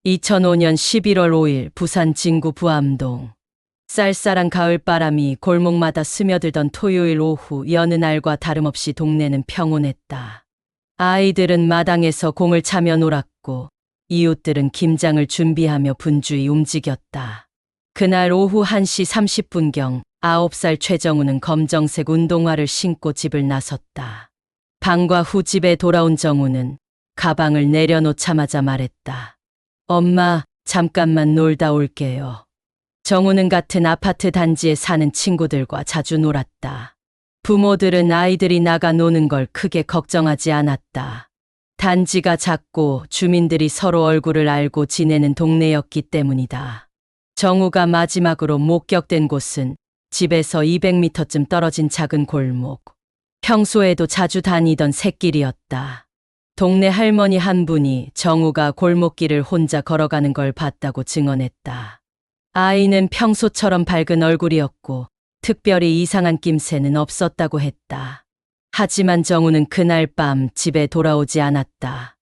2005년 11월 5일 부산 진구 부암동. 쌀쌀한 가을바람이 골목마다 스며들던 토요일 오후 여느 날과 다름없이 동네는 평온했다. 아이들은 마당에서 공을 차며 놀았고 이웃들은 김장을 준비하며 분주히 움직였다. 그날 오후 1시 30분경 9살 최정우는 검정색 운동화를 신고 집을 나섰다. 방과 후 집에 돌아온 정우는 가방을 내려놓자마자 말했다. 엄마, 잠깐만 놀다 올게요. 정우는 같은 아파트 단지에 사는 친구들과 자주 놀았다. 부모들은 아이들이 나가 노는 걸 크게 걱정하지 않았다. 단지가 작고 주민들이 서로 얼굴을 알고 지내는 동네였기 때문이다. 정우가 마지막으로 목격된 곳은 집에서 200m쯤 떨어진 작은 골목. 평소에도 자주 다니던 샛길이었다. 동네 할머니 한 분이 정우가 골목길을 혼자 걸어가는 걸 봤다고 증언했다. 아이는 평소처럼 밝은 얼굴이었고 특별히 이상한 낌새는 없었다고 했다. 하지만 정우는 그날 밤 집에 돌아오지 않았다.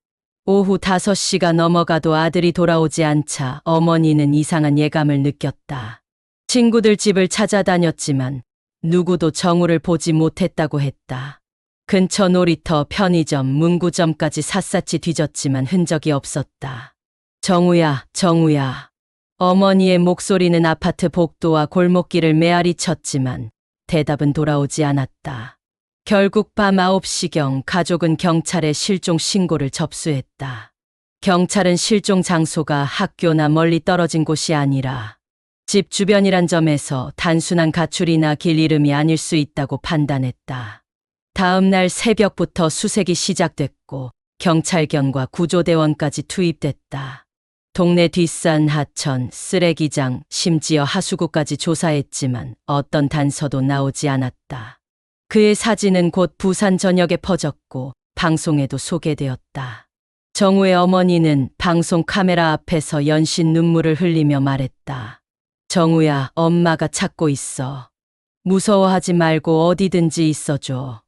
오후 5시가 넘어가도 아들이 돌아오지 않자 어머니는 이상한 예감을 느꼈다. 친구들 집을 찾아다녔지만 누구도 정우를 보지 못했다고 했다. 근처 놀이터, 편의점, 문구점까지 샅샅이 뒤졌지만 흔적이 없었다. 정우야, 정우야. 어머니의 목소리는 아파트 복도와 골목길을 메아리 쳤지만 대답은 돌아오지 않았다. 결국 밤 9시경 가족은 경찰에 실종 신고를 접수했다. 경찰은 실종 장소가 학교나 멀리 떨어진 곳이 아니라 집 주변이란 점에서 단순한 가출이나 길 이름이 아닐 수 있다고 판단했다. 다음 날 새벽부터 수색이 시작됐고 경찰견과 구조대원까지 투입됐다. 동네 뒷산, 하천, 쓰레기장, 심지어 하수구까지 조사했지만 어떤 단서도 나오지 않았다. 그의 사진은 곧 부산 전역에 퍼졌고 방송에도 소개되었다. 정우의 어머니는 방송 카메라 앞에서 연신 눈물을 흘리며 말했다. 정우야, 엄마가 찾고 있어. 무서워하지 말고 어디든지 있어줘.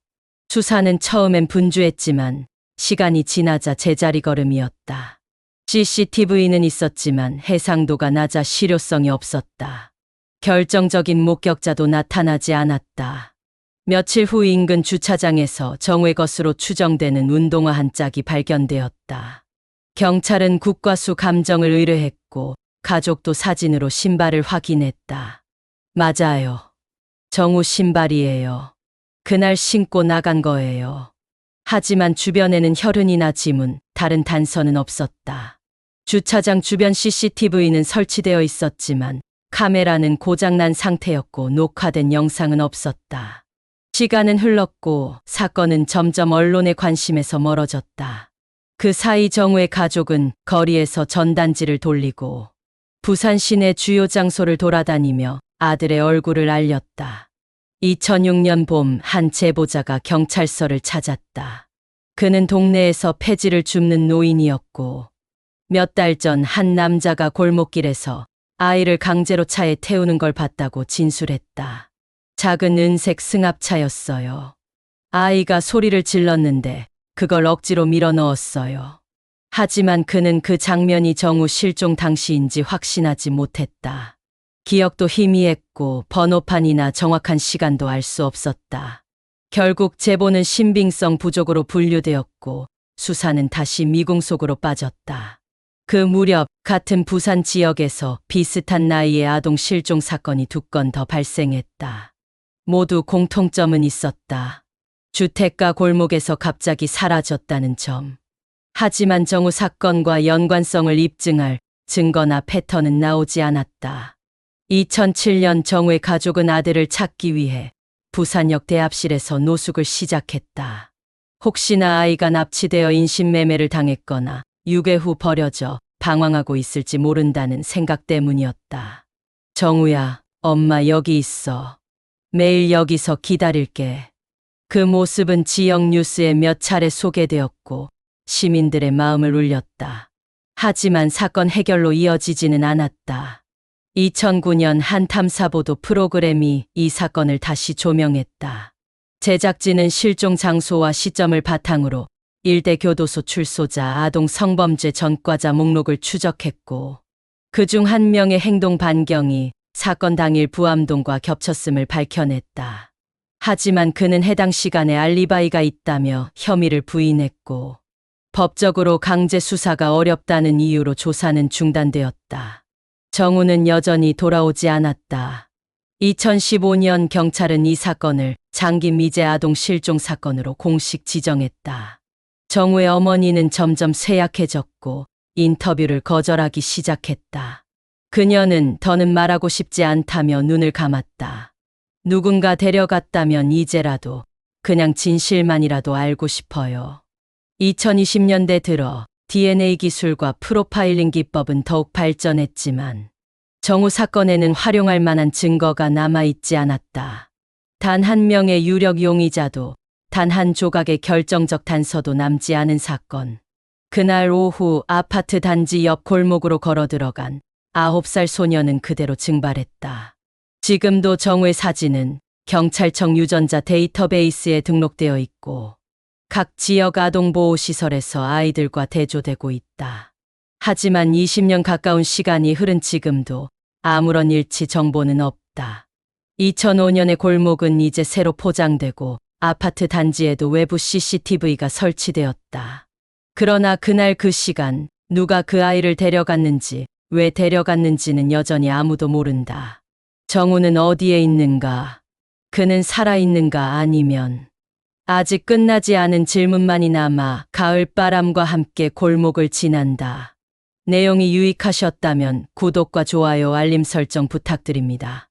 수사는 처음엔 분주했지만 시간이 지나자 제자리 걸음이었다. CCTV는 있었지만 해상도가 낮아 실효성이 없었다. 결정적인 목격자도 나타나지 않았다. 며칠 후 인근 주차장에서 정우의 것으로 추정되는 운동화 한 짝이 발견되었다. 경찰은 국과수 감정을 의뢰했고 가족도 사진으로 신발을 확인했다. 맞아요. 정우 신발이에요. 그날 신고 나간 거예요. 하지만 주변에는 혈흔이나 지문, 다른 단서는 없었다. 주차장 주변 CCTV는 설치되어 있었지만 카메라는 고장난 상태였고 녹화된 영상은 없었다. 시간은 흘렀고 사건은 점점 언론의 관심에서 멀어졌다. 그 사이 정우의 가족은 거리에서 전단지를 돌리고 부산 시내 주요 장소를 돌아다니며 아들의 얼굴을 알렸다. 2006년 봄 한 제보자가 경찰서를 찾았다. 그는 동네에서 폐지를 줍는 노인이었고 몇 달 전 한 남자가 골목길에서 아이를 강제로 차에 태우는 걸 봤다고 진술했다. 작은 은색 승합차였어요. 아이가 소리를 질렀는데 그걸 억지로 밀어 넣었어요. 하지만 그는 그 장면이 정우 실종 당시인지 확신하지 못했다. 기억도 희미했고 번호판이나 정확한 시간도 알 수 없었다. 결국 제보는 신빙성 부족으로 분류되었고 수사는 다시 미궁 속으로 빠졌다. 그 무렵 같은 부산 지역에서 비슷한 나이의 아동 실종 사건이 2건 더 발생했다. 모두 공통점은 있었다. 주택가 골목에서 갑자기 사라졌다는 점. 하지만 정우 사건과 연관성을 입증할 증거나 패턴은 나오지 않았다. 2007년 정우의 가족은 아들을 찾기 위해 부산역 대합실에서 노숙을 시작했다. 혹시나 아이가 납치되어 인신매매를 당했거나 유괴 후 버려져 방황하고 있을지 모른다는 생각 때문이었다. 정우야, 엄마 여기 있어. 매일 여기서 기다릴게. 그 모습은 지역 뉴스에 몇 차례 소개되었고 시민들의 마음을 울렸다. 하지만 사건 해결로 이어지지는 않았다. 2009년 한 탐사보도 프로그램이 이 사건을 다시 조명했다. 제작진은 실종 장소와 시점을 바탕으로 일대 교도소 출소자 아동 성범죄 전과자 목록을 추적했고 그중 한 명의 행동 반경이 사건 당일 부암동과 겹쳤음을 밝혀냈다. 하지만 그는 해당 시간에 알리바이가 있다며 혐의를 부인했고 법적으로 강제 수사가 어렵다는 이유로 조사는 중단되었다. 정우는 여전히 돌아오지 않았다. 2015년 경찰은 이 사건을 장기 미제 아동 실종 사건으로 공식 지정했다. 정우의 어머니는 점점 쇠약해졌고 인터뷰를 거절하기 시작했다. 그녀는 더는 말하고 싶지 않다며 눈을 감았다. 누군가 데려갔다면 이제라도 그냥 진실만이라도 알고 싶어요. 2020년대 들어 DNA 기술과 프로파일링 기법은 더욱 발전했지만 정우 사건에는 활용할 만한 증거가 남아있지 않았다. 단 한 명의 유력 용의자도 단 한 조각의 결정적 단서도 남지 않은 사건. 그날 오후 아파트 단지 옆 골목으로 걸어 들어간 9살 소녀는 그대로 증발했다. 지금도 정우의 사진은 경찰청 유전자 데이터베이스에 등록되어 있고 각 지역 아동보호시설에서 아이들과 대조되고 있다. 하지만 20년 가까운 시간이 흐른 지금도 아무런 일치 정보는 없다. 2005년의 골목은 이제 새로 포장되고 아파트 단지에도 외부 CCTV가 설치되었다. 그러나 그날 그 시간 누가 그 아이를 데려갔는지 왜 데려갔는지는 여전히 아무도 모른다. 정우는 어디에 있는가? 그는 살아있는가 아니면 아직 끝나지 않은 질문만이 남아 가을바람과 함께 골목을 지난다. 내용이 유익하셨다면 구독과 좋아요 알림 설정 부탁드립니다.